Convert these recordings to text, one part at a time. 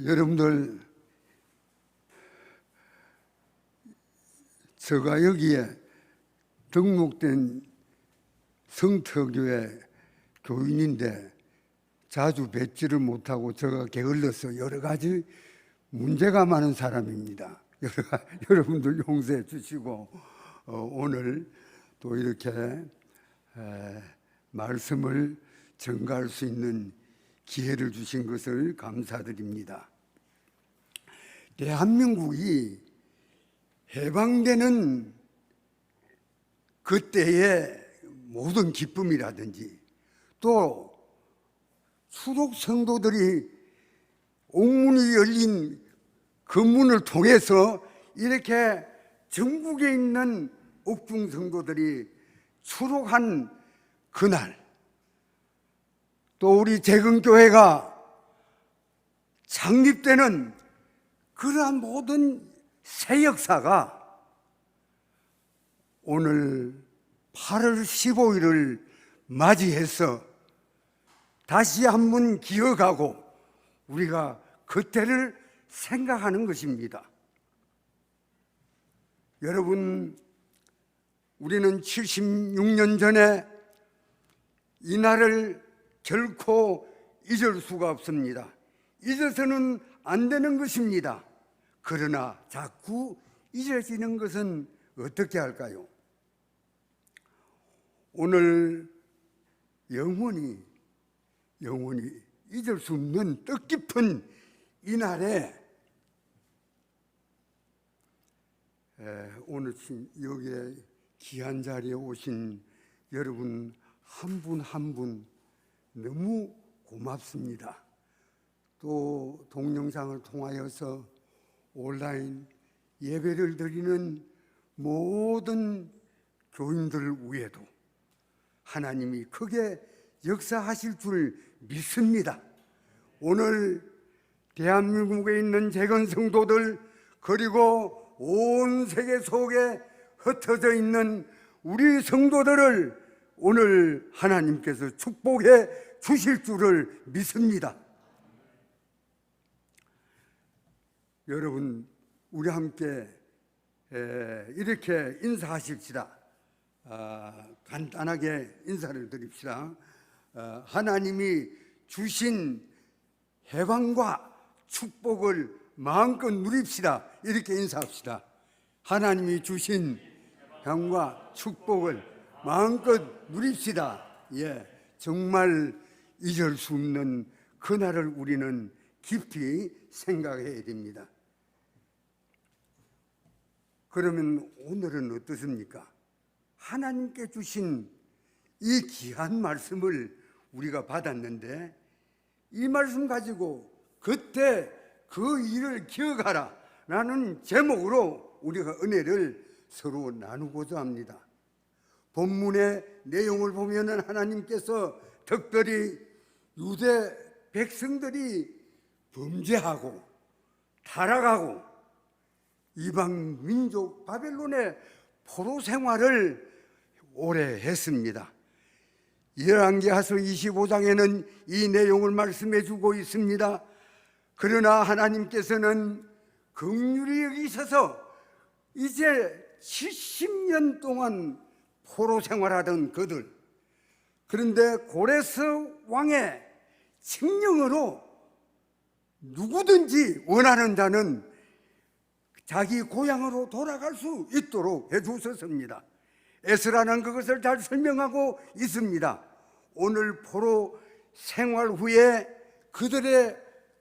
여러분들, 제가 여기에 등록된 성터교회 교인인데 자주 뵙지를 못하고 제가 게을러서 여러 가지 문제가 많은 사람입니다. 여러분들 용서해 주시고 오늘 또 이렇게 말씀을 전가할 수 있는 기회를 주신 것을 감사드립니다. 대한민국이 해방되는 그때의 모든 기쁨이라든지 또 수록 성도들이 옥문이 열린 그 문을 통해서 이렇게 전국에 있는 옥중 성도들이 수록한 그날, 또 우리 재건교회가 창립되는 그러한 모든 새 역사가 오늘 8월 15일을 맞이해서 다시 한번 기억하고 우리가 그때를 생각하는 것입니다. 여러분, 우리는 76년 전에 이 날을 결코 잊을 수가 없습니다. 잊어서는 안 되는 것입니다. 그러나 자꾸 잊어지는 것은 어떻게 할까요? 오늘 영원히 잊을 수 없는 뜻깊은 이 날에 오늘 여기에 귀한 자리에 오신 여러분 한 분 한 분 너무 고맙습니다. 또 동영상을 통하여서 온라인 예배를 드리는 모든 교인들 위에도 하나님이 크게 역사하실 줄 믿습니다. 오늘 대한민국에 있는 재건 성도들, 그리고 온 세계 속에 흩어져 있는 우리 성도들을 오늘 하나님께서 축복해 주실 줄을 믿습니다. 여러분, 우리 함께 이렇게 인사하십시다. 간단하게 인사를 드립시다. 하나님이 주신 해방과 축복을 마음껏 누립시다. 이렇게 인사합시다. 하나님이 주신 해방과 축복을 마음껏 누립시다. 정말 잊을 수 없는 그날을 우리는 깊이 생각해야 됩니다. 그러면 오늘은 어떻습니까? 하나님께 주신 이 귀한 말씀을 우리가 받았는데 이 말씀 가지고 그때 그 일을 기억하라 라는 제목으로 우리가 은혜를 서로 나누고자 합니다. 본문의 내용을 보면 하나님께서 특별히 유대 백성들이 범죄하고 타락하고 이방 민족 바벨론의 포로 생활을 오래 했습니다. 열왕기하서 25장에는 이 내용을 말씀해 주고 있습니다. 그러나 하나님께서는 긍휼히 여기셔서 이제 70년 동안 포로 생활하던 그들, 그런데 고레스 왕의 칙령으로 누구든지 원하는 자는 자기 고향으로 돌아갈 수 있도록 해주셨습니다. 에스라는 그것을 잘 설명하고 있습니다. 오늘 포로 생활 후에 그들의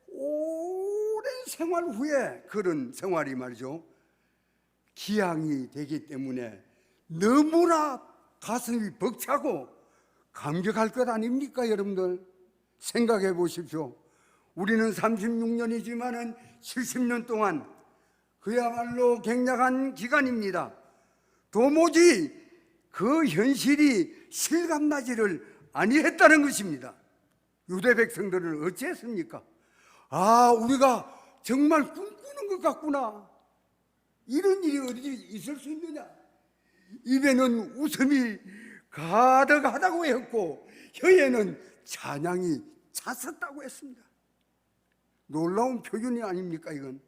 오랜 생활 후에 그런 생활이 말이죠, 기양이 되기 때문에 너무나 가슴이 벅차고 감격할 것 아닙니까? 여러분들 생각해 보십시오. 우리는 36년이지만은 70년 동안 그야말로 굉장한 기간입니다. 도무지 그 현실이 실감나지를 아니했다는 것입니다. 유대 백성들은 어찌했습니까? 우리가 정말 꿈꾸는 것 같구나. 이런 일이 어디 있을 수 있느냐? 입에는 웃음이 가득하다고 했고 혀에는 찬양이 찼었다고 했습니다. 놀라운 표현이 아닙니까 이건?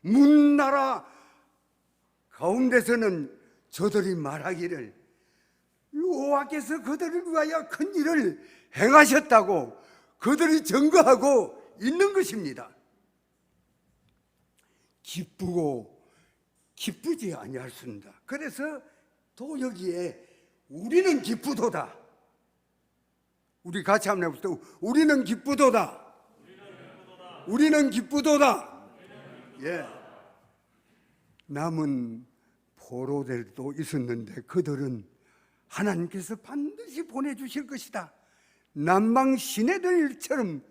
문나라 가운데서는 저들이 말하기를 여호와께서 그들을 위하여 큰 일을 행하셨다고 그들이 증거하고 있는 것입니다. 기쁘고 기쁘지 아니하였습니다. 그래서 또 여기에 우리는 기쁘도다. 우리 같이 한번 해봅시다. 우리는 기쁘도다. 우리는 기쁘도다. 예. 남은 포로들도 있었는데 그들은 하나님께서 반드시 보내주실 것이다. 남방 시내들처럼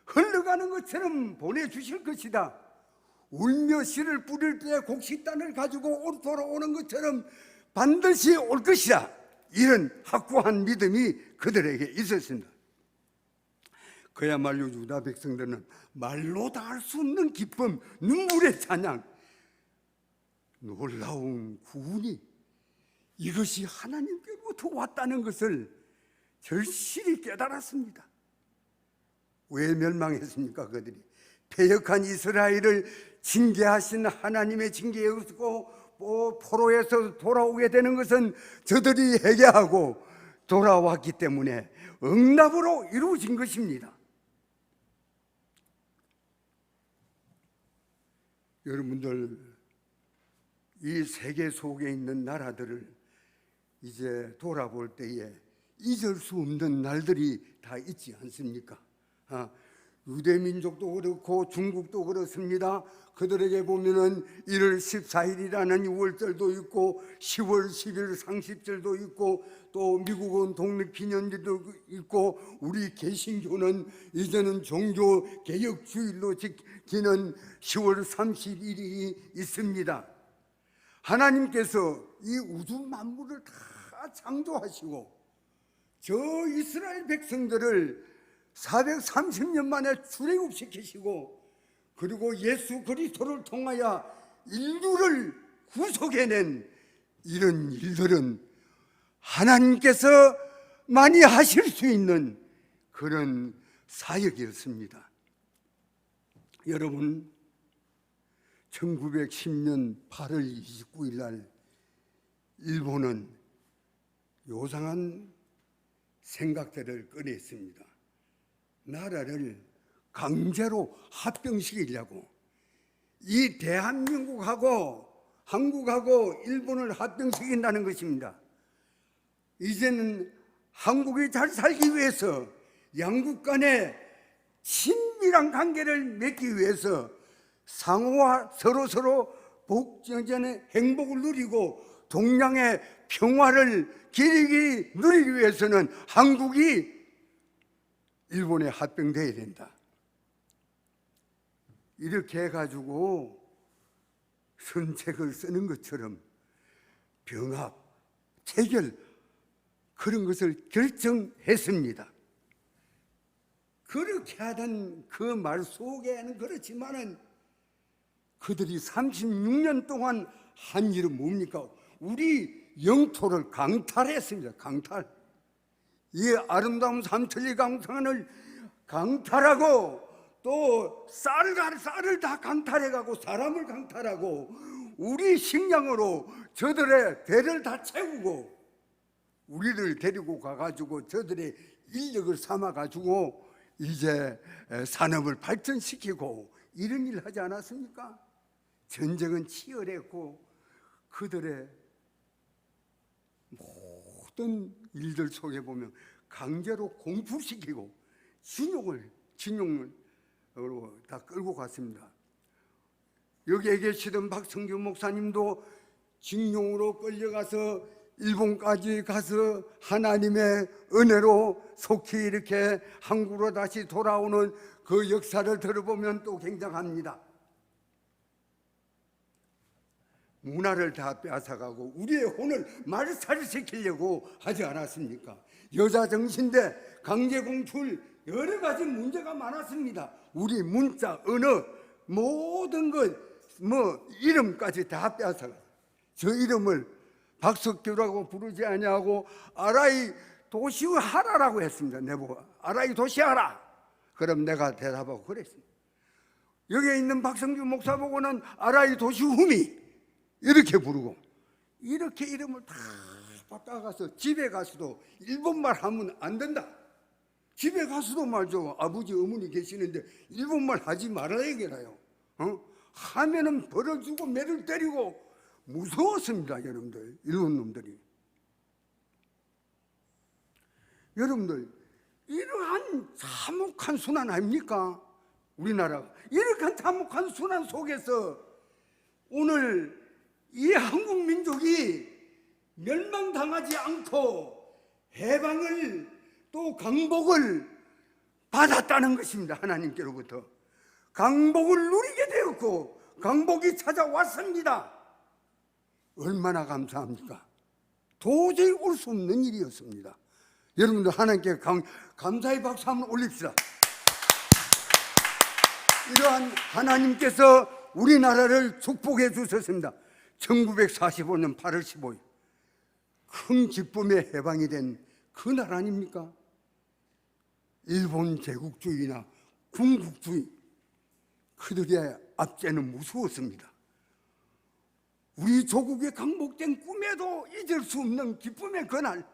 흘러가는 것처럼 보내주실 것이다. 울며 씨를 뿌릴 때 곡식단을 가지고 돌아오는 것처럼 반드시 올 것이다. 이런 확고한 믿음이 그들에게 있었습니다. 그야말로 유다 백성들은 말로 다 할 수 없는 기쁨, 눈물의 찬양, 놀라운 구원이 이것이 하나님께로부터 왔다는 것을 절실히 깨달았습니다. 왜 멸망했습니까? 그들이 패역한 이스라엘을 징계하신 하나님의 징계였고 포로에서 돌아오게 되는 것은 저들이 회개하고 돌아왔기 때문에 응답으로 이루어진 것입니다. 여러분들, 이 세계 속에 있는 나라들을 이제 돌아볼 때에 잊을 수 없는 날들이 다 있지 않습니까? 유대민족도 그렇고 중국도 그렇습니다. 그들에게 보면은 1월 14일이라는 6월절도 있고 10월 10일 상십절도 있고 또 미국은 독립기념일도 있고 우리 개신교는 이제는 종교개혁주일로 지키는 10월 31일이 있습니다. 하나님께서 이 우주 만물을 다 창조하시고 저 이스라엘 백성들을 430년 만에 출애굽시키시고 그리고 예수 그리스도를 통하여 인류를 구속해낸 이런 일들은 하나님께서 많이 하실 수 있는 그런 사역이었습니다. 여러분, 1910년 8월 29일 날 일본은 요상한 생각들을 꺼냈습니다. 나라를 강제로 합병시키려고 이 대한민국하고 한국하고 일본을 합병시킨다는 것입니다. 이제는 한국이 잘 살기 위해서 양국 간에 친밀한 관계를 맺기 위해서 상호와 서로 복전의 행복을 누리고 동양의 평화를 길이 누리기 위해서는 한국이 일본에 합병돼야 된다. 이렇게 해가지고 선책을 쓰는 것처럼 병합, 체결 그런 것을 결정했습니다. 그렇게 하던 그 말 속에는 그렇지만은 그들이 36년 동안 한 일은 뭡니까? 우리 영토를 강탈했습니다. 강탈. 이 아름다운 삼천리 강산을 강탈하고 또 쌀을 다 강탈해가고 사람을 강탈하고 우리 식량으로 저들의 배를 다 채우고 우리를 데리고 가가지고 저들의 인력을 삼아가지고 이제 산업을 발전시키고 이런 일을 하지 않았습니까? 전쟁은 치열했고 그들의 모든 일들 속에 보면 강제로 공부시키고 진용으로 다 끌고 갔습니다. 여기에 계시던 박성규 목사님도 징용으로 끌려가서 일본까지 가서 하나님의 은혜로 속히 이렇게 한국으로 다시 돌아오는 그 역사를 들어보면 또 굉장합니다. 문화를 다 빼앗아가고 우리의 혼을 말살시키려고 하지 않았습니까? 여자 정신대, 강제 공출 여러 가지 문제가 많았습니다. 우리 문자, 언어 모든 것 이름까지 다 빼앗아가. 저 이름을 박석규라고 부르지 아니하고 아라이 도시하라라고 했습니다. 내보고 아라이 도시하라. 그럼 내가 대답하고 그랬습니다. 여기에 있는 박성주 목사 보고는 아라이 도시후미 이렇게 부르고, 이렇게 이름을 다 바꿔가서 집에 가서도 일본말 하면 안 된다. 집에 가서도 말죠. 아버지 어머니 계시는데 일본말 하지 말아야겠어요. 하면은 벌어주고 매를 때리고 무서웠습니다. 여러분들, 일본 놈들이. 여러분들, 이러한 참혹한 순환 아닙니까? 우리나라가 이러한 참혹한 순환 속에서 오늘 이 한국 민족이 멸망당하지 않고 해방을 또 강복을 받았다는 것입니다. 하나님께로부터 강복을 누리게 되었고 강복이 찾아왔습니다. 얼마나 감사합니까? 도저히 올 수 없는 일이었습니다. 여러분들, 하나님께 감사의 박수 한번 올립시다. 이러한 하나님께서 우리나라를 축복해 주셨습니다. 1945년 8월 15일 큰 기쁨의 해방이 된 그날 아닙니까? 일본 제국주의나 군국주의, 그들의 압제는 무서웠습니다. 우리 조국의 강복된 꿈에도 잊을 수 없는 기쁨의 그날,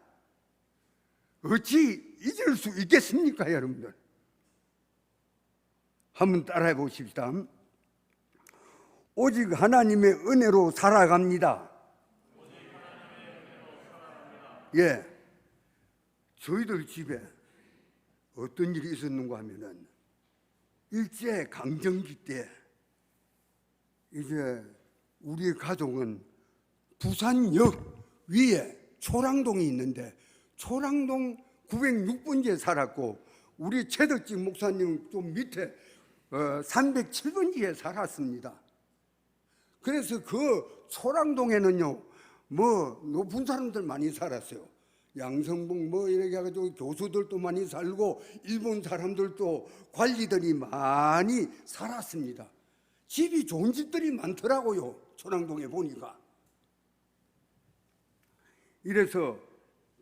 어찌 잊을 수 있겠습니까? 여러분들, 한번 따라해 보십시다. 오직 하나님의 은혜로 살아갑니다. 예, 저희들 집에 어떤 일이 있었는가 하면은 일제 강점기 때 이제 우리 가족은 부산역 위에 초랑동이 있는데 초랑동 906번지에 살았고 우리 최덕진 목사님 좀 밑에 307번지에 살았습니다. 그래서 그 초랑동에는요 뭐 높은 사람들 많이 살았어요. 양성봉 뭐 이렇게 해가지고 교수들도 많이 살고 일본 사람들도 관리들이 많이 살았습니다. 집이 좋은 집들이 많더라고요. 초랑동에 보니까. 이래서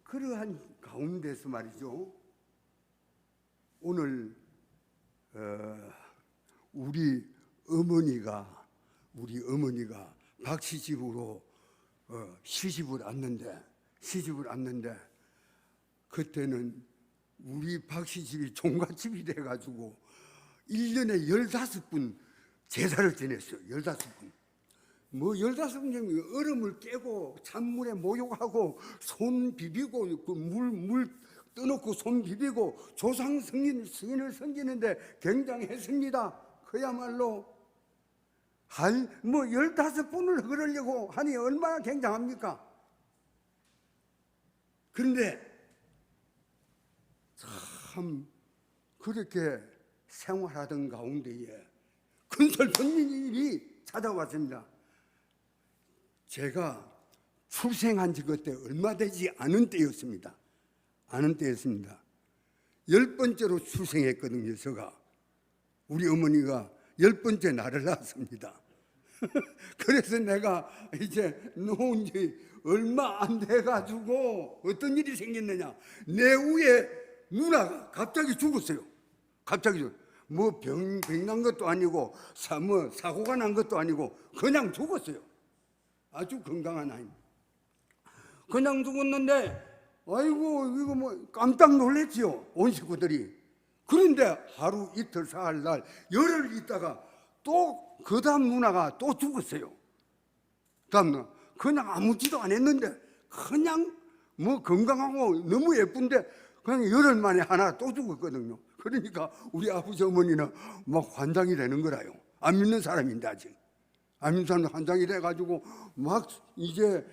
그러한 가운데서 말이죠, 오늘 우리 어머니가 박씨 집으로 시집을 왔는데 그때는 우리 박씨 집이 종갓집이 돼가지고 1년에 15분 제사를 지냈어요. 15분. 뭐 15분 얼음을 깨고 찬물에 목욕하고 손 비비고 그 물 떠놓고 손 비비고 조상 승인을 섬기는데 굉장했습니다. 그야말로 뭐 15분을 그러려고 하니 얼마나 굉장합니까? 그런데 참 그렇게 생활하던 가운데에 큰슬픈 일이 찾아왔습니다. 제가 출생한 지 그때 얼마 되지 않은 때였습니다. 10번째로 출생했거든요. 제가 우리 어머니가 10번째 나를 낳았습니다. 그래서 내가 이제 놓은 지 얼마 안 돼가지고 어떤 일이 생겼느냐, 내 위에 누나가 갑자기 죽었어요. 갑자기 뭐 병난 것도 아니고 뭐 사고가 난 것도 아니고 그냥 죽었어요. 아주 건강한 아이. 그냥 죽었는데 아이고 이거 뭐 깜짝 놀랐지요, 온 식구들이. 그런데 하루 이틀 사흘 날 열흘 있다가 또 그 다음 누나가 또 죽었어요. 다음 누나 그냥 아무지도 안 했는데 그냥 뭐 건강하고 너무 예쁜데 그냥 열흘 만에 하나 또 죽었거든요. 그러니까 우리 아버지 어머니는 막 환장이 되는 거라요. 안 믿는 사람인데 아직 안 믿는 사람 환장이 돼가지고 막 이제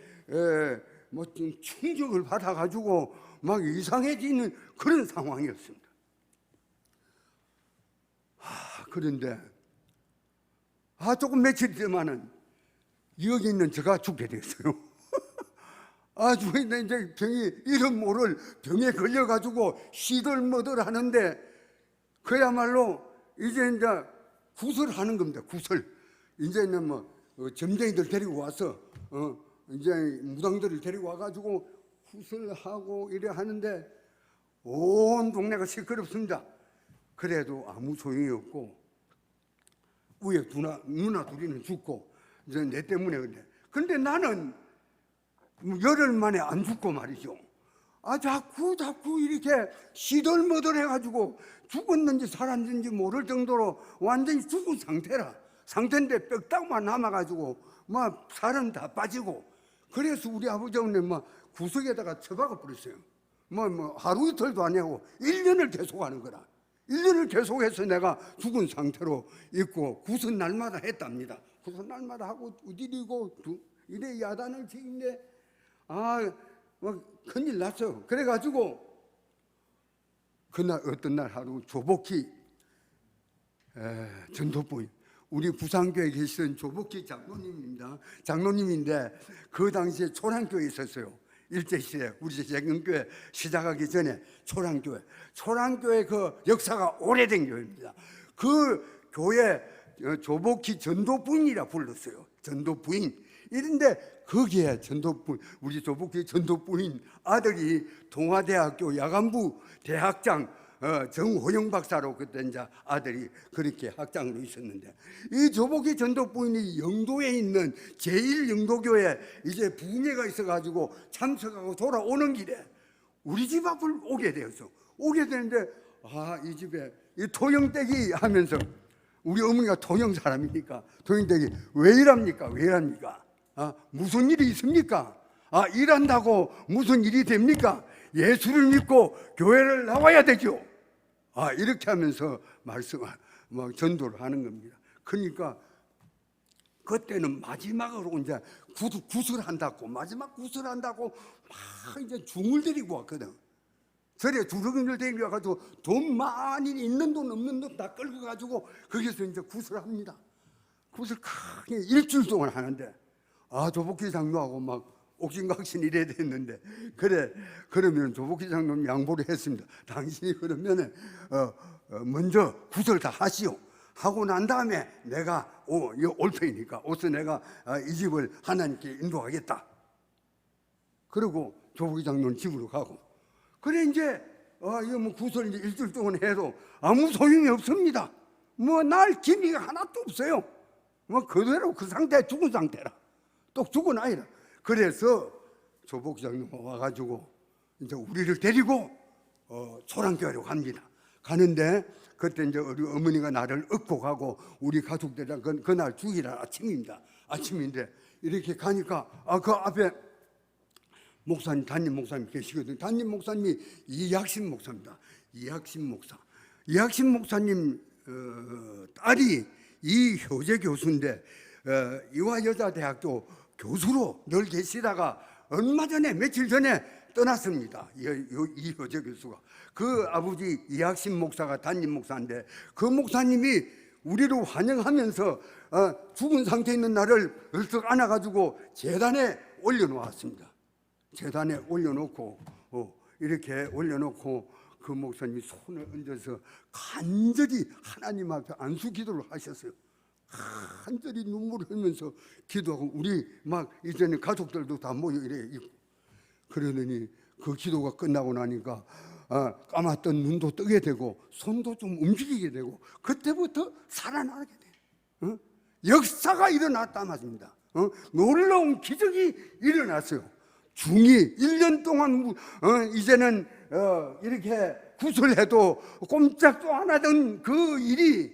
뭐 좀 충격을 받아가지고 막 이상해지는 그런 상황이었습니다. 그런데 조금 며칠 뒤에만은 여기 있는 제가 죽게 됐어요. 아주 이제 병이 이름 모를 병에 걸려가지고 시들머들 하는데 그야말로 이제 구설하는 겁니다. 구설. 이제는 뭐 점쟁이들 데리고 와서 이제 무당들을 데리고 와가지고 구설하고 이래 하는데 온 동네가 시끄럽습니다. 그래도 아무 소용이 없고 위에 누나 둘이는 죽고 이제 내 때문에 근데 나는 열흘 만에 안 죽고 말이죠. 자꾸 이렇게 시들머들 해가지고 죽었는지 살았는지 모를 정도로 완전히 죽은 상태인데 뼈다구만 남아가지고 막 살은 다 빠지고. 그래서 우리 아버지 어머니 구석에다가 처박아 버렸어요. 하루 이틀도 아니고 1년을 계속하는 거라. 1년을 계속해서 내가 죽은 상태로 있고 구선 날마다 했답니다. 구선 날마다 하고 어디리고 이래 야단을 치는데 큰일 났어. 그래가지고 그날 어떤 날 하루 조복희 전도부인 우리 부산교회에 계시던 조복희 장로님입니다. 장로님인데 그 당시에 초랑교회에 있었어요. 일제시대 우리 재경교회 시작하기 전에 초랑교회 그 역사가 오래된 교회입니다. 그 교회 조복희 전도부인이라 불렀어요. 전도부인. 이런데 거기에 우리 조복희 전도부인 아들이 동아대학교 야간부 대학장 정호영 박사로 그때 이제 아들이 그렇게 학장으로 있었는데, 이 조복희 전도부인이 영도에 있는 제1영도교회 이제 부흥회가 있어가지고 참석하고 돌아오는 길에 우리 집 앞을 오게 되는데 이 집에 이 토영댁이 하면서, 우리 어머니가 토영 사람이니까 토영댁이 왜 이랍니까? 무슨 일이 있습니까? 일한다고 무슨 일이 됩니까? 예수를 믿고 교회를 나와야 되죠. 이렇게 하면서 전도를 하는 겁니다. 그러니까 그때는 마지막으로 이제 구슬한다고 막 이제 중을 데리고 왔거든. 절에 주렁이를 데리고 와가지고 돈 많이 있는 돈 없는 돈 다 끌고 가지고 거기서 이제 구슬합니다. 구슬 크게 일주일 동안 하는데 조복희 장로하고 막 옥신각신 이래야 됐는데, 그러면 조복희 장로님 양보를 했습니다. 당신이 그러면은 먼저 구슬 다 하시오. 하고 난 다음에 내가 올 테니까 옷을 내가 이 집을 하나님께 인도하겠다. 그리고 조복희 장로는 집으로 가고. 그래 이제 이거 구슬 이제 일주일 동안 해도 아무 소용이 없습니다. 날 기미가 하나도 없어요. 그대로 그 상태 죽은 상태라. 또 죽은 아이라. 그래서 조복희 장로가 와가지고 이제 우리를 데리고 초랑교회로 갑니다. 가는데 그때 이제 우리 어머니가 나를 업고 가고 우리 가족들이랑 그날 주일날 아침인데 이렇게 가니까 그 앞에 담임 목사님 계시거든요. 담임 목사님이 이학신 목사입니다. 이학신 목사님 딸이 이효재 교수인데 이화여자대학교 교수로 늘 계시다가 며칠 전에 떠났습니다. 이효재 교수가. 그 아버지 이학신 목사가 담임 목사인데 그 목사님이 우리를 환영하면서 죽은 상태에 있는 나를 얼떡 안아가지고 재단에 올려놓았습니다. 재단에 올려놓고 이렇게 올려놓고 그 목사님이 손을 얹어서 간절히 하나님 앞에 안수 기도를 하셨어요. 간절히 눈물을 흘리면서 기도하고 우리 이제는 가족들도 다 모여 이래 있고. 그러더니 그 기도가 끝나고 나니까 감았던 눈도 뜨게 되고 손도 좀 움직이게 되고 그때부터 살아나게 돼요. 역사가 일어났다 말입니다. 놀라운 기적이 일어났어요. 중이 1년 동안 이제는 이렇게 구슬해도 꼼짝도 안 하던 그 일이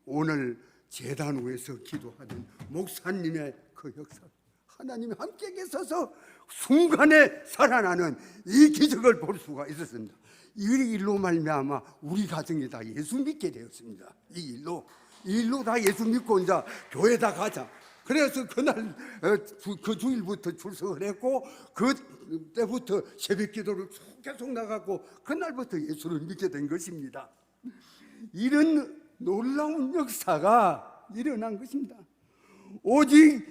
오늘 제단 위에서 기도하던 목사님의 그 역사, 하나님이 함께 계셔서 순간에 살아나는 이 기적을 볼 수가 있었습니다. 이 일로 말미암아 우리 가정이 다 예수 믿게 되었습니다. 이 일로 다 예수 믿고 이제 교회 다 가자. 그래서 그날 그 주일부터 출석을 했고 그때부터 새벽 기도를 계속 나가고 그날부터 예수를 믿게 된 것입니다. 이런 놀라운 역사가 일어난 것입니다. 오직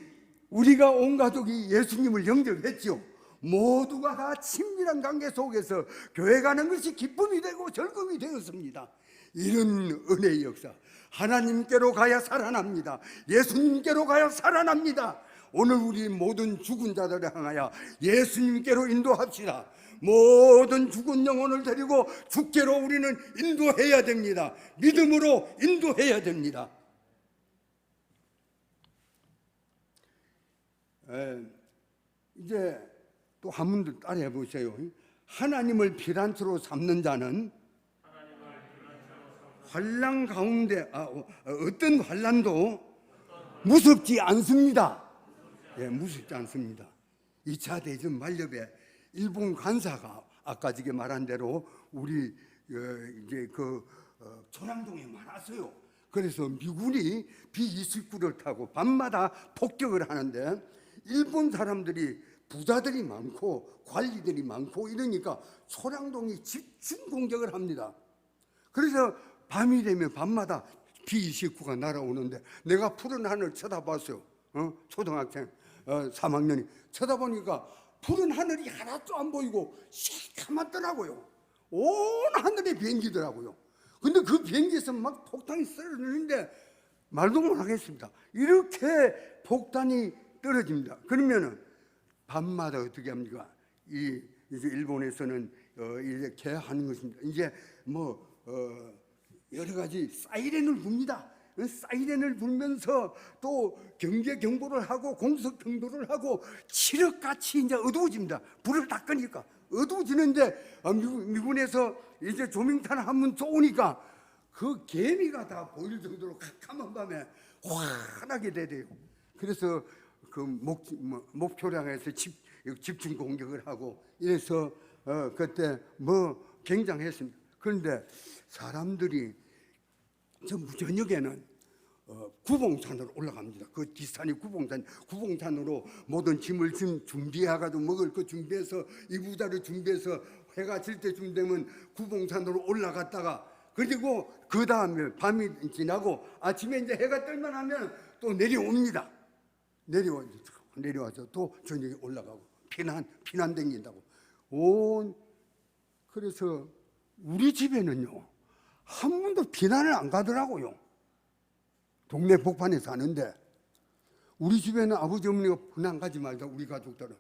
우리가 온 가족이 예수님을 영접했죠. 모두가 다 친밀한 관계 속에서 교회 가는 것이 기쁨이 되고 즐거움이 되었습니다. 이런 은혜의 역사, 하나님께로 가야 살아납니다. 예수님께로 가야 살아납니다. 오늘 우리 모든 죽은 자들을 향하여 예수님께로 인도합시다. 모든 죽은 영혼을 데리고 주께로 우리는 인도해야 됩니다. 믿음으로 인도해야 됩니다. 이제 또 한 번 더 따라해 보세요. 하나님을 피난처로 삼는 자는 환난 가운데 어떤 환난도 무섭지 않습니다. 예, 무섭지 않습니다. 2차 대전 만렵에 일본 관사가 아까 지게 말한 대로 우리 이제 초량동에 많았어요. 그래서 미군이 B-29를 타고 밤마다 폭격을 하는데 일본 사람들이 부자들이 많고 관리들이 많고 이러니까 초량동이 집중 공격을 합니다. 그래서 밤이 되면 밤마다 B-29가 날아오는데 내가 푸른 하늘 쳐다봤어요. 초등학생 3학년이 쳐다보니까 푸른 하늘이 하나도 안 보이고 시커멓더라고요. 온 하늘이 비행기더라고요. 근데 그 비행기에서 막 폭탄이 떨어지는데 말도 못 하겠습니다. 이렇게 폭탄이 떨어집니다. 그러면은 밤마다 어떻게 합니까? 이제 일본에서는 이제 개하는 것입니다. 이제 여러 가지 사이렌을 붑니다. 사이렌을 불면서 또 경계 경보를 하고 공석 경보를 하고 칠흑같이 이제 어두워집니다. 불을 다 끄니까 어두워지는데 미군에서 이제 조명탄 한번 쏘니까 그 개미가 다 보일 정도로 캄캄한 밤에 환하게 되대요. 그래서 그 목표량에서 집중 공격을 하고 이래서 그때 굉장했습니다. 그런데 사람들이 전부 저녁에는 구봉산으로 올라갑니다. 그 뒷산이 구봉산으로 모든 짐을 준비해가지고 먹을 거 준비해서 이부자를 준비해서 해가 질 때쯤 되면 구봉산으로 올라갔다가 그리고 그 다음에 밤이 지나고 아침에 이제 해가 뜰만 하면 또 내려옵니다. 내려와서 또 저녁에 올라가고 피난 댕긴다고. 그래서 우리 집에는요 한 번도 피난을 안 가더라고요. 동네 복판에 사는데 우리 집에는 아버지 어머니가 피난 가지 말자 우리 가족들은.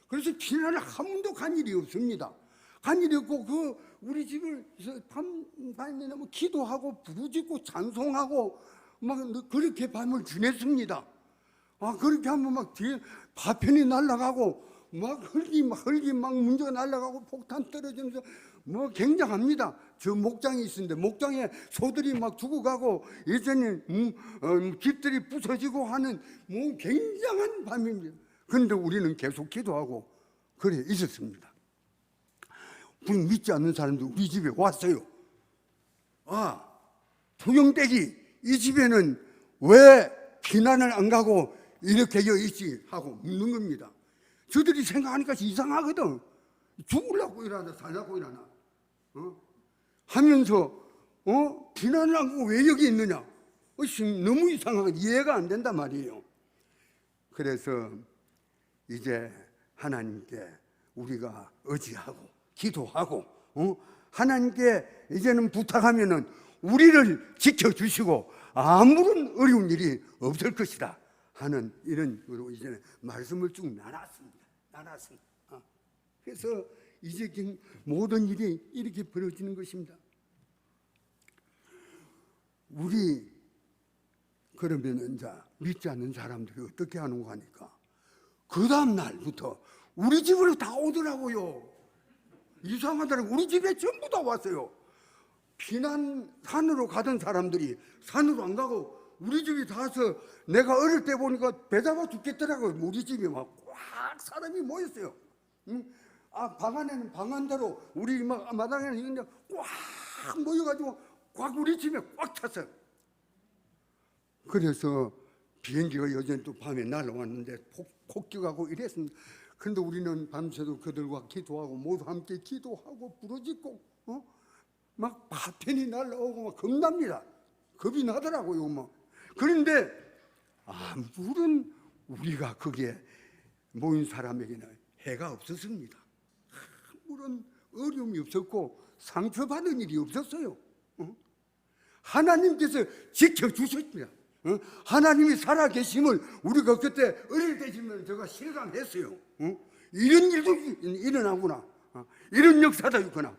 그래서 피난을 한 번도 간 일이 없습니다. 간 일이 없고 우리 집에서 밤에 기도하고 부르짖고 찬송하고 막 그렇게 밤을 지냈습니다. 그렇게 하면 막 뒤에 파편이 날아가고 막 흙이 막 문제가 날아가고 폭탄 떨어지면서 굉장합니다. 저 목장이 있는데 목장에 소들이 막 죽어가고 예전에 집들이 부서지고 하는 굉장한 밤입니다. 그런데 우리는 계속 기도하고 그래 있었습니다. 믿지 않는 사람들 우리 집에 왔어요. 조영댁이 이 집에는 왜 피난을 안 가고 이렇게 있지 하고 묻는 겁니다. 저들이 생각하니까 이상하거든. 죽으려고 일하나 살려고 일하나 하면서 피난을 안 가고 왜 여기 있느냐 너무 이상하게 이해가 안 된단 말이에요. 그래서 이제 하나님께 우리가 의지하고 기도하고 하나님께 이제는 부탁하면은 우리를 지켜주시고 아무런 어려운 일이 없을 것이다 하는 이런 거로 이제 말씀을 쭉 나눴습니다. 그래서 이제 모든 일이 이렇게 벌어지는 것입니다. 우리 그러면 이제 믿지 않는 사람들이 어떻게 하는가 하니까 그 다음 날부터 우리 집으로 다 오더라고요. 이상하더라고요. 우리 집에 전부 다 왔어요. 산으로 가던 사람들이 산으로 안 가고 우리 집에 다 와서 내가 어릴 때 보니까 배 잡아 죽겠더라고요. 우리 집에 막 꽉 사람이 모였어요. 방 안에는 방 안대로 우리 마당에는 꽉 모여가지고 꽉 우리 집에 꽉 찼어요. 그래서 비행기가 여전히 또 밤에 날아왔는데 폭격하고 이랬습니다. 그런데 우리는 밤새도 그들과 기도하고 모두 함께 기도하고 부르짖고 막 파편이 날아오고 막 겁납니다. 겁이 나더라고요. 그런데 아무런 우리가 거기에 모인 사람에게는 해가 없었습니다. 아무런 어려움이 없었고 상처받은 일이 없었어요. 하나님께서 지켜주셨습니다. 하나님이 살아계심을 우리가 그때 어릴 때지만 제가 실감했어요. 이런 일도 일어나구나. 이런 역사도 있구나.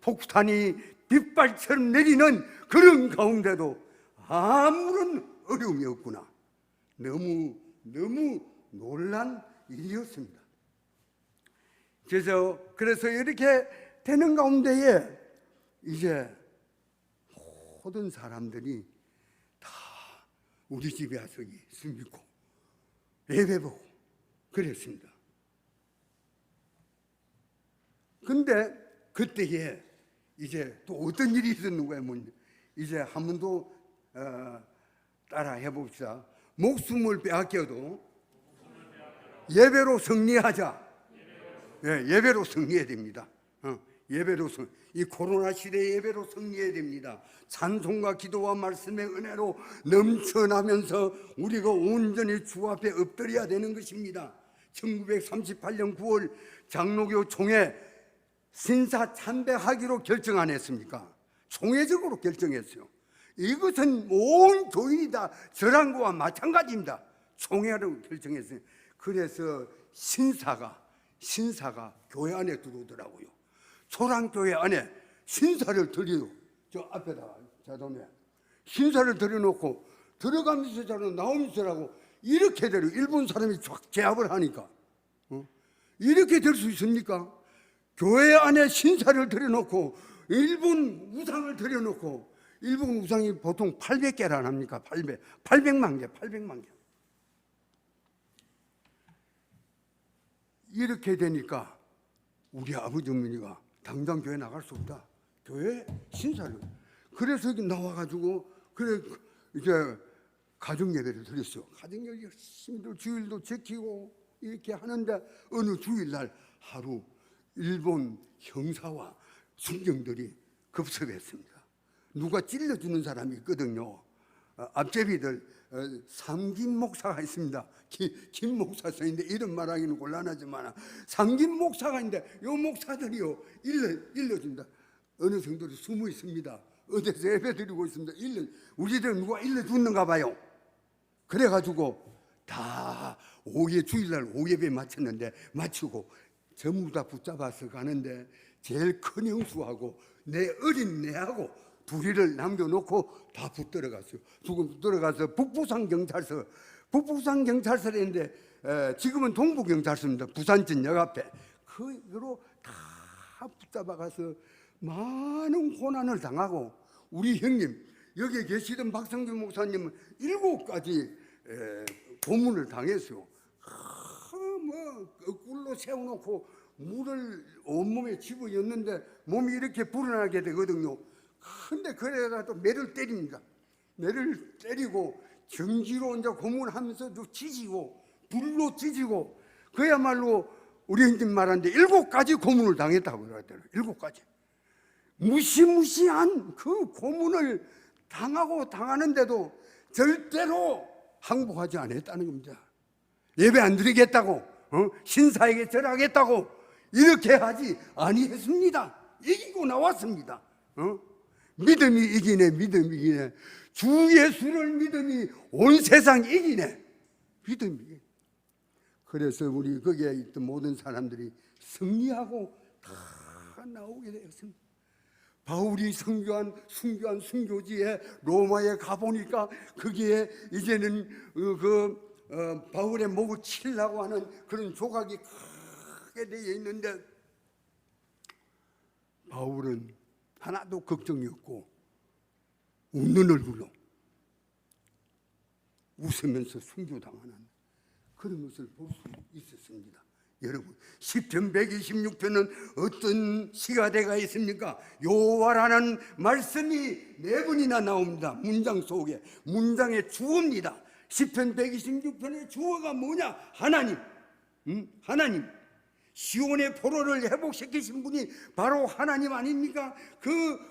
폭탄이 빗발처럼 내리는 그런 가운데도 아무런 어려움이 없구나. 너무 놀란 일이었습니다. 그래서 이렇게 되는 가운데에 이제 모든 사람들이 다 우리 집에 와서 예수 믿고 예배 보고 그랬습니다. 근데 그때에 이제 또 어떤 일이 있었는 거예요? 이제 한 번 더 따라 해봅시다. 목숨을 빼앗겨도 예배로 승리하자. 예배로 승리해야 됩니다. 이 코로나 시대에 예배로 승리해야 됩니다. 찬송과 기도와 말씀의 은혜로 넘쳐나면서 우리가 온전히 주 앞에 엎드려야 되는 것입니다. 1938년 9월 장로교 총회 신사 참배하기로 결정 안 했습니까? 총회적으로 결정했어요. 이것은 온 교인이 다 저랑 거와 마찬가지입니다. 총회로 결정했어요. 그래서 신사가 교회 안에 들어오더라고요. 초랑교회 안에 신사를 드려요. 저 앞에다가 자동에 신사를 들여놓고 들어가면서 자고 나오면서 자고 이렇게 되려. 일본 사람이 쫙 제압을 하니까 이렇게 될 수 있습니까? 교회 안에 신사를 들여놓고 일본 우상을 들여놓고, 일본 우상이 보통 800개를 안 합니까? 800만 개. 이렇게 되니까 우리 아버지 어머니가 당장 교회 나갈 수 없다. 교회 신사를. 그래서 여기 나와가지고 그래 이제 가정 예배를 드렸어요. 가정 예배 열심히 주일도 지키고 이렇게 하는데 어느 주일날 하루 일본 형사와 순경들이 급습했습니다. 누가 찔러주는 사람이 있거든요. 앞제비들 상김 목사가 있습니다. 김 목사 선인데 이런 말하기는 곤란하지만 상김 목사가 있는데 이 목사들이요 일러줍니다. 어느 정도로 숨어 있습니다. 어디서 예배 드리고 있습니다. 우리들 누가 일러주는가 봐요. 그래가지고 다 주일날 오예배 마쳤는데 마치고 전부 다 붙잡아서 가는데 제일 큰 형수하고 내 어린 내하고 둘이를 남겨놓고 다 붙들어갔어요. 붙들어가서 북부산 경찰서인데 지금은 동부경찰서입니다. 부산전역 앞에 그로 다 붙잡아가서 많은 고난을 당하고, 우리 형님 여기 계시던 박성준 목사님은 7가지 고문을 당했어요. 꿀로 세워놓고 물을 온몸에 집어였는데 몸이 이렇게 불어나게 되거든요. 근데 그래가 또 매를 때립니다. 매를 때리고 정지로 이제 고문하면서 또 찢이고 불로 찢이고, 그야말로 우리 형님 말하는데 7가지 고문을 당했다고 그러더라고요. 7가지. 무시무시한 그 고문을 당하는데도 절대로 항복하지 않았다는 겁니다. 예배 안 드리겠다고, 신사에게 절하겠다고 이렇게 하지 아니했습니다. 이기고 나왔습니다. 믿음이 이기네. 주 예수를 믿음이 온 세상 이기네. 믿음이. 그래서 우리 거기에 있던 모든 사람들이 승리하고 다 나오게 되었습니다. 바울이 순교한 순교지에 로마에 가보니까 거기에 이제는 바울의 목을 치려고 하는 그런 조각이 크게 되어 있는데, 바울은 하나도 걱정이 없고 웃는 얼굴로 웃으면서 순교당하는 그런 것을 볼 수 있었습니다. 여러분, 시편 126편은 어떤 시가대가 있습니까? 여호와라는 말씀이 4번이나 나옵니다. 문장 속에, 문장의 주어입니다. 시편 126편의 주어가 뭐냐? 하나님. 하나님. 시온의 포로를 회복시키신 분이 바로 하나님 아닙니까?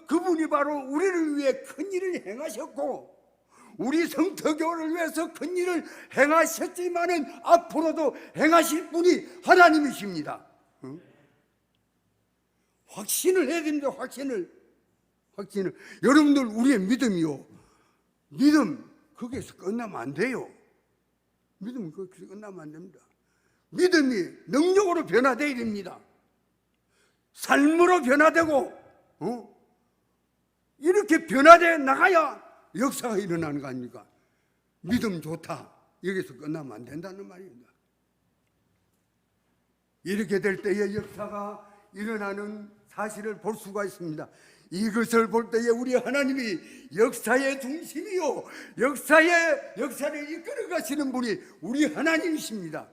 그분이 바로 우리를 위해 큰 일을 행하셨고, 우리 성터교를 위해서 큰 일을 행하셨지만은 앞으로도 행하실 분이 하나님이십니다. 확신을 해야 됩니다. 확신을. 여러분들, 우리의 믿음이요, 믿음 거기에서 끝나면 안 돼요. 믿음은 거기서 끝나면 안 됩니다. 믿음이 능력으로 변화되어야 됩니다. 삶으로 변화되고 이렇게 변화되어 나가야 역사가 일어나는 거 아닙니까? 믿음 좋다, 여기서 끝나면 안 된다는 말입니다. 이렇게 될 때의 역사가 일어나는 사실을 볼 수가 있습니다. 이것을 볼 때에 우리 하나님이 역사의 중심이요 역사를 이끌어 가시는 분이 우리 하나님이십니다.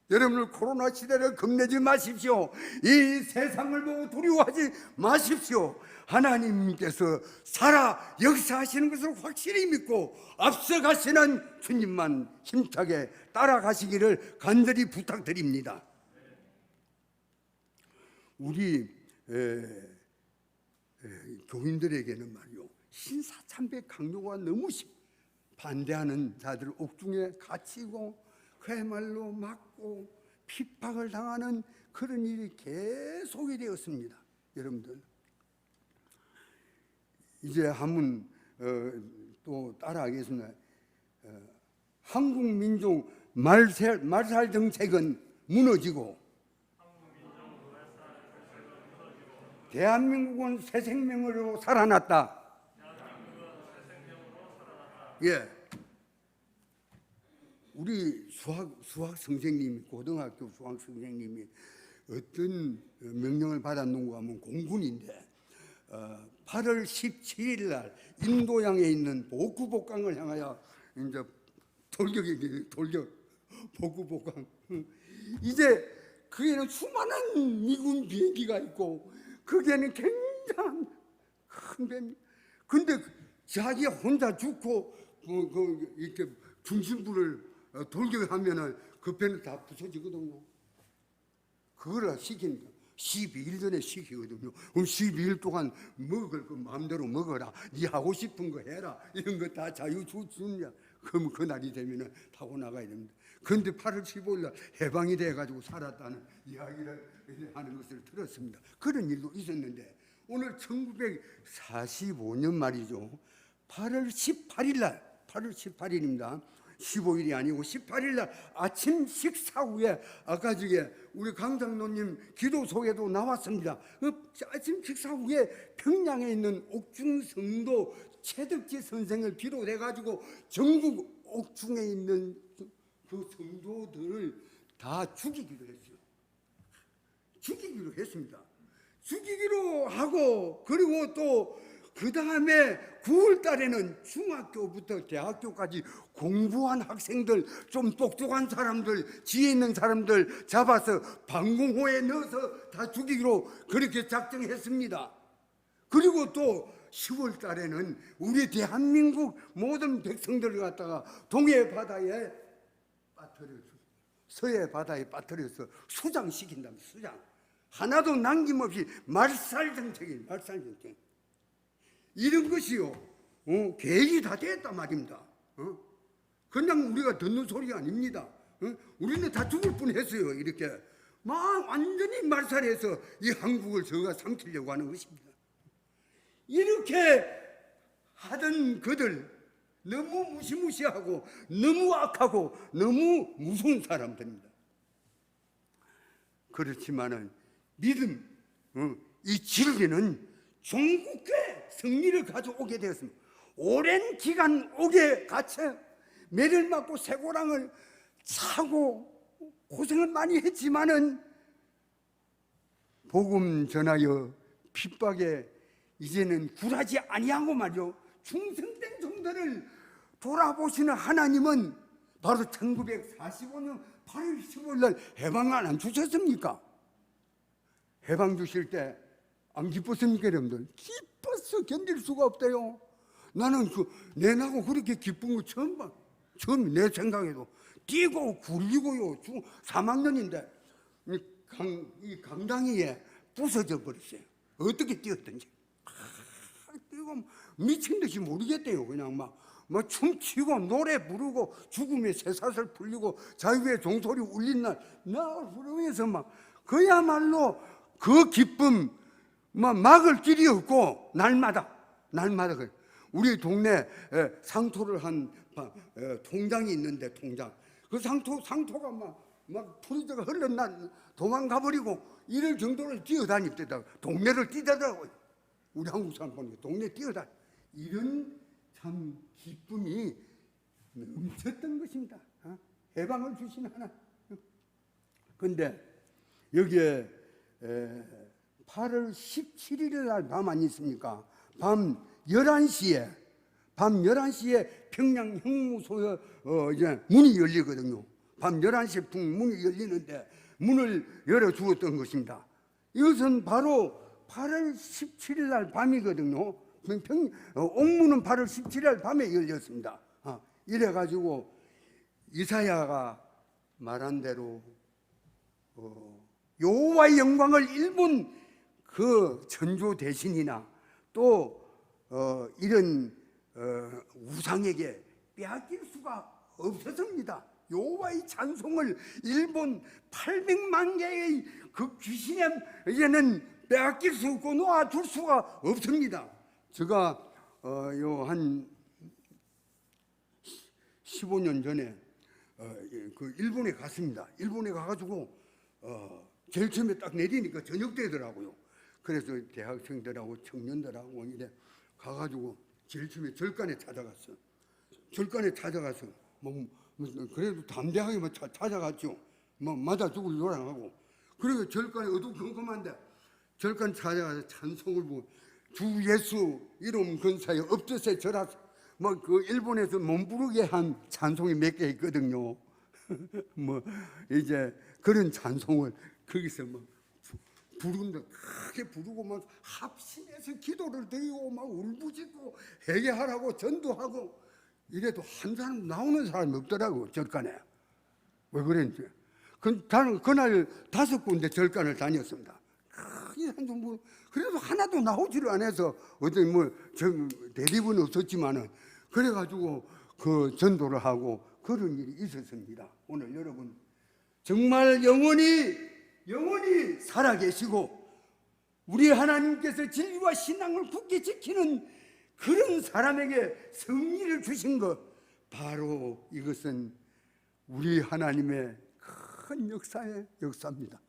여러분들 코로나 시대를 겁내지 마십시오. 이 세상을 보고 두려워하지 마십시오. 하나님께서 살아 역사하시는 것을 확실히 믿고 앞서가시는 주님만 힘차게 따라가시기를 간절히 부탁드립니다. 우리 교인들에게는 말이요, 신사참배 강요가 너무 반대하는 자들 옥중에 갇히고 그야말로 맞고 핍박을 당하는 그런 일이 계속이 되었습니다. 여러분들 이제 한번 또 따라하겠습니다. 한국 민족 말살 정책은 무너지고 대한민국은 새 생명으로 살아났다. 예. 우리 수학 선생님이, 고등학교 수학 선생님이 어떤 명령을 받았는가 하면 공군인데 8월 17일 날 인도양에 있는 복구복강을 향하여 이제 돌격 복구복강, 이제 그에는 수많은 미군 비행기가 있고 거기에는 굉장한 큰 뱀이, 근데 자기 혼자 죽고 이렇게 중심부를 돌격하면은 그 배는 다 부서지거든요. 그걸 시키니까 12일 전에 시키거든요. 그럼 12일 동안 먹을 거 마음대로 먹어라. 네 하고 싶은 거 해라. 이런 거 다 자유 주냐. 그럼 그날이 되면은 타고 나가야 됩니다. 그런데 8월 15일 날 해방이 돼가지고 살았다는 이야기를 하는 것을 들었습니다. 그런 일도 있었는데 오늘 1945년 말이죠. 8월 18일 날, 8월 18일입니다. 15일이 아니고 18일 날 아침 식사 후에 아까 저게 우리 강장로님 기도 속에도 나왔습니다. 아침 식사 후에 평양에 있는 옥중 성도 최덕지 선생을 비롯해 가지고 전국 옥중에 있는 그 성도들을 다 죽이기로 했어요. 죽이기로 했습니다. 죽이기로 하고, 그리고 또 그 다음에 9월 달에는 중학교부터 대학교까지 공부한 학생들, 좀 똑똑한 사람들, 지혜 있는 사람들 잡아서 방공호에 넣어서 다 죽이기로 그렇게 작정했습니다. 그리고 또 10월 달에는 우리 대한민국 모든 백성들을 갖다가 동해 바다에 빠뜨려서, 서해 바다에 빠뜨려서 수장시킨답니다. 수장. 하나도 남김없이 말살 정책이에요. 말살 정책. 이런 것이요, 계획이 다 됐단 말입니다. 그냥 우리가 듣는 소리가 아닙니다. 우리는 다 죽을 뻔했어요. 이렇게 막 완전히 말살해서 이 한국을 저가 삼키려고 하는 것입니다. 이렇게 하던 그들 너무 무시무시하고 너무 악하고 너무 무서운 사람들입니다. 그렇지만은 믿음, 이 진리는 종국의 승리를 가져오게 되었습니다. 오랜 기간 옥에 갇혀 매를 맞고 쇠고랑을 차고 고생을 많이 했지만은 복음 전하여 핍박에 이제는 굴하지 아니하고 말이요, 충성된 종들을 돌아보시는 하나님은 바로 1945년 8월 15일 날 해방을 안 주셨습니까? 해방 주실 때 안 기뻤습니까, 여러분들? 기뻤어. 견딜 수가 없대요. 나는 내나고 그렇게 기쁜 거 처음 봐. 처음 내 생각에도 뛰고 굴리고요. 3학년인데 이 강당이에 부서져 버렸어요. 어떻게 뛰었던지. 뛰고 미친 듯이 모르겠대요. 그냥 막 춤추고 노래 부르고 죽음의 쇠사슬 풀리고 자유의 종소리 울린 날 부르면서 막 그야말로 그 기쁨 막을 길이 없고 날마다 우리 동네 상토를 한 통장이 있는데, 통장 그 상토가 막 풀이다가 흘러나 도망가 버리고 이럴 정도로 뛰어다녔대다. 동네를 뛰다더라고요. 우리 한국 사람 보니까 동네 뛰어다. 이런 참 기쁨이 넘쳤던 것입니다. 해방을 주신 하나. 그런데 여기에 8월 17일 날 밤 아니십니까? 밤 11시에 평양 형무소에 이제 문이 열리거든요. 밤 11시에 문이 열리는데 문을 열어주었던 것입니다. 이것은 바로 8월 17일 날 밤이거든요. 옥문은 8월 17일 날 밤에 열렸습니다. 이래가지고 이사야가 말한 대로 여호와의 영광을 일본 그 전조 대신이나 또 이런 우상에게 빼앗길 수가 없었습니다. 여호와의 찬송을 일본 800만 개의 그 귀신에게는 빼앗길 수 없고 놓아둘 수가 없습니다. 제가 한 15년 전에 그 일본에 갔습니다. 일본에 가가지고 제일 처음에 딱 내리니까 저녁 되더라고요. 그래서 대학생들하고 청년들하고 이래 가가지고 제일 처음에 절간에 찾아갔어. 절간에 찾아가서 뭐 그래도 담대하게 찾아갔죠. 뭐 맞아 죽을 요랑하고. 그리고 절간에 어두컴컴한데 절간 찾아가서 찬송을 부르고 주 예수 이름 근사에 엎드세 절하 뭐 그 일본에서 몸부르게 한 찬송이 몇 개 있거든요. 뭐 이제 그런 찬송을 거기서 뭐 부르는데 크게 부르고 막 합심해서 기도를 드리고 막 울부짖고 회개하라고 전도하고 이래도 한 사람 나오는 사람이 없더라고. 절간에. 왜 그랬는지. 그날 5군데 절간을 다녔습니다. 그래도 하나도 나오지를 않아서 어떤 뭐 대리분은 없었지만은 그래가지고 그 전도를 하고 그런 일이 있었습니다. 오늘 여러분 정말 영원히 살아계시고 우리 하나님께서 진리와 신앙을 굳게 지키는 그런 사람에게 승리를 주신 것, 바로 이것은 우리 하나님의 큰 역사의 역사입니다.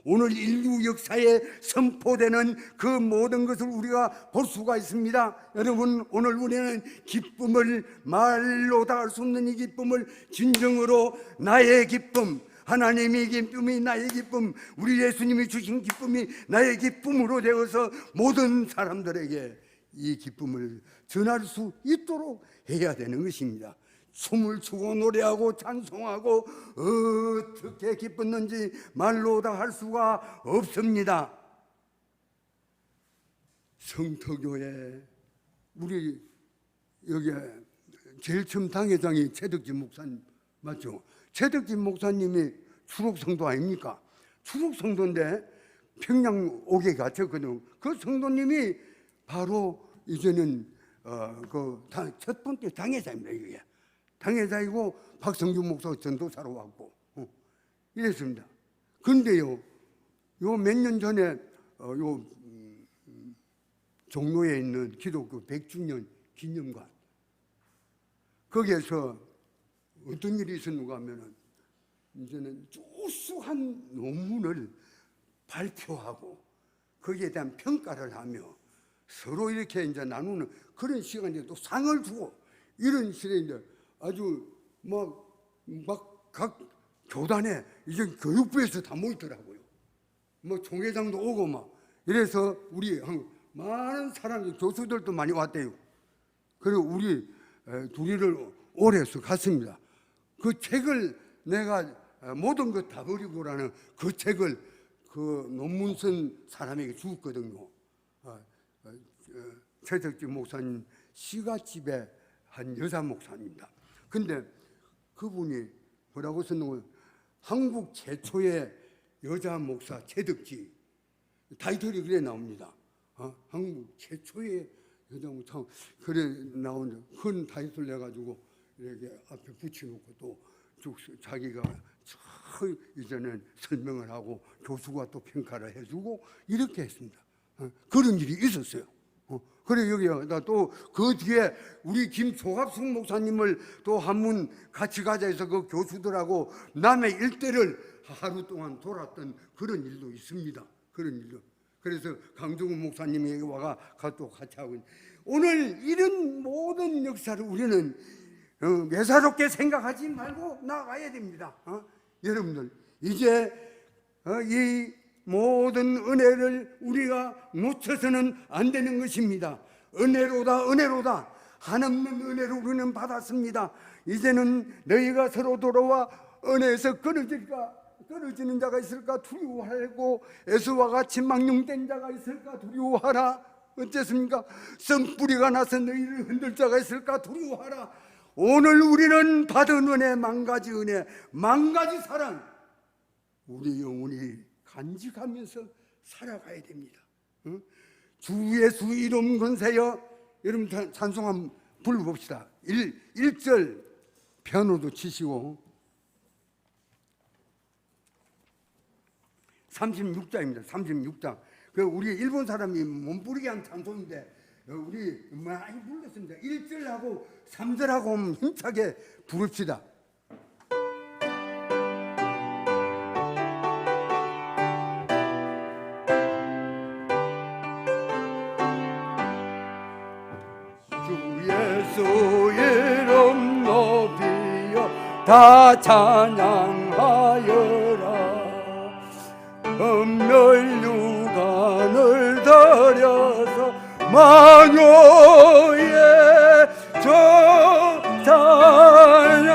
오늘 인류 역사에 선포되는 그 모든 것을 우리가 볼 수가 있습니다. 여러분, 오늘 우리는 기쁨을 말로 다 할 수 없는 이 기쁨을 진정으로 나의 기쁨, 하나님의 기쁨이 나의 기쁨, 우리 예수님이 주신 기쁨이 나의 기쁨으로 되어서 모든 사람들에게 이 기쁨을 전할 수 있도록 해야 되는 것입니다. 춤을 추고 노래하고 찬송하고 어떻게 기뻤는지 말로 다 할 수가 없습니다. 성터교회 우리 여기 제일 처음 당회장이 최덕진 목사님 맞죠? 최덕진 목사님이 추록성도 아닙니까? 추록성도인데 평양 옥에 갇혔거든요. 그 성도님이 바로 이제는 그 첫 번째 당회장입니다. 이게 당회장이고 박성준 목사 전도사로 왔고 이랬습니다. 그런데요, 요 몇 년 전에 요 종로에 있는 기독교 100주년 기념관 거기에서 어떤 일이 있었는가 하면은 이제는 우수한 논문을 발표하고 거기에 대한 평가를 하며 서로 이렇게 이제 나누는 그런 시간에 또 상을 주고 이런 시간인데 아주 막 각 교단에 이제 교육부에서 다 모이더라고요. 뭐 총회장도 오고 막 이래서 우리 많은 사람이 교수들도 많이 왔대요. 그리고 우리 둘이를 오래서 갔습니다. 그 책을 내가 모든 것 다 버리고라는 그 책을 그 논문 쓴 사람에게 주었거든요. 최덕진 목사님 시가집의 한 여자 목사입니다. 근데 그분이 뭐라고 썼는가, 한국 최초의 여자 목사 최덕지, 타이틀이 그래 나옵니다. 한국 최초의 여자 목사 그래 나오는데 큰 타이틀 내가지고 이렇게 앞에 붙여놓고 또 쭉 자기가 이제는 설명을 하고 교수가 또 평가를 해주고 이렇게 했습니다. 그런 일이 있었어요. 그래 여기다 또 그 뒤에 우리 김조갑숙 목사님을 또 한문 같이 가자 해서 그 교수들하고 남의 일대를 하루 동안 돌았던 그런 일도 있습니다. 그런 일도. 그래서 강종훈 목사님이 와가 또 같이 하고 있는. 오늘 이런 모든 역사를 우리는 매사롭게 생각하지 말고 나가야 됩니다. 여러분들 이제 이 모든 은혜를 우리가 놓쳐서는 안 되는 것입니다. 은혜로다 은혜로다, 한없는 은혜를 우리는 받았습니다. 이제는 너희가 서로 돌아와 은혜에서 끊어지는 자가 있을까 두려워하고, 에서와 같이 망령된 자가 있을까 두려워하라. 어쨌습니까? 썩뿌리가 나서 너희를 흔들 자가 있을까 두려워하라. 오늘 우리는 받은 은혜, 만가지 은혜, 만가지 사랑, 우리 영혼이 간직하면서 살아가야 됩니다. 주 예수 이름 건세여. 여러분 찬송 한번 불러봅시다. 1절 피아노도 치시고. 36장입니다. 36장. 우리 일본 사람이 몸부리게 한 찬송인데 우리 많이 불렀습니다. 1절하고 3절하고 힘차게 부릅시다. 주 예수 이름 높이여 다 찬양하여라. 금열 유관을 들여서 만유의 찬양,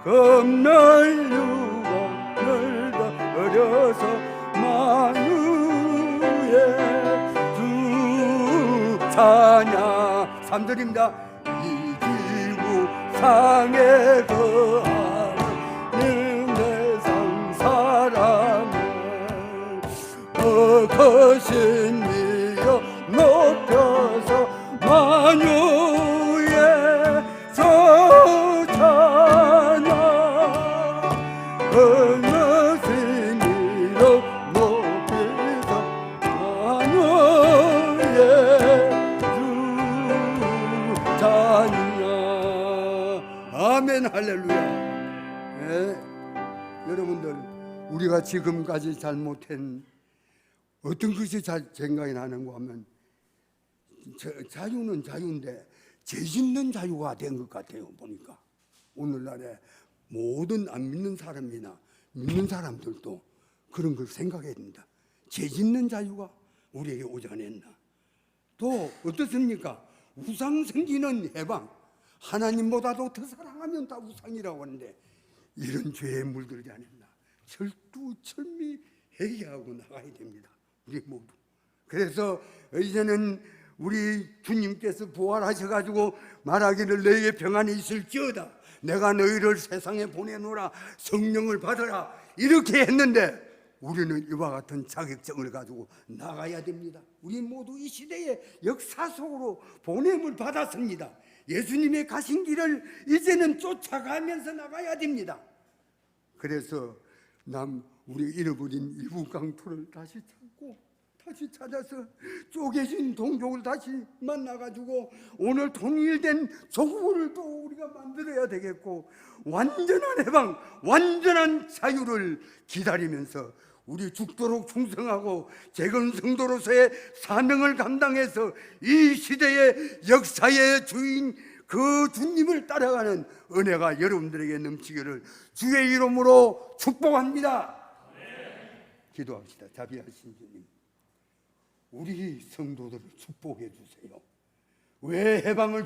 금열 유관을 들여서 만유의 주 찬양. 3절입니다. 이 지구 상에 거하는 세상 사람을 거신 이여 높여서 만유의 저 찬양, 거신 이여 높여서 만유의 주 찬양. 아멘, 할렐루야. 네. 여러분들, 우리가 지금까지 잘못한 어떤 것이 생각이 나는가 하면, 자유는 자유인데 죄 짓는 자유가 된 것 같아요. 보니까 오늘날에 모든 안 믿는 사람이나 믿는 사람들도 그런 걸 생각해야 됩니다. 죄 짓는 자유가 우리에게 오지 않았나. 또 어떻습니까? 우상 생기는 해방, 하나님보다도 더 사랑하면 다 우상이라고 하는데 이런 죄에 물들지 않았나. 철두철미 회개하고 나가야 됩니다. 우리 모두. 그래서 이제는 우리 주님께서 부활하셔가지고 말하기를 너희에게 평안이 있을지어다, 내가 너희를 세상에 보내노라, 성령을 받아라, 이렇게 했는데 우리는 이와 같은 자격증을 가지고 나가야 됩니다. 우리 모두 이 시대의 역사 속으로 보냄을 받았습니다. 예수님의 가신 길을 이제는 쫓아가면서 나가야 됩니다. 그래서 우리 잃어버린 일부 강토를 다시 찾고 다시 찾아서 쪼개진 동족을 다시 만나가지고 오늘 통일된 조국을 또 우리가 만들어야 되겠고, 완전한 해방, 완전한 자유를 기다리면서 우리 죽도록 충성하고 재건 성도로서의 사명을 감당해서 이 시대의 역사의 주인 그 주님을 따라가는 은혜가 여러분들에게 넘치기를 주의 이름으로 축복합니다. 기도합시다. 자비하신 주님, 우리 성도들을 축복해 주세요. 왜 해방을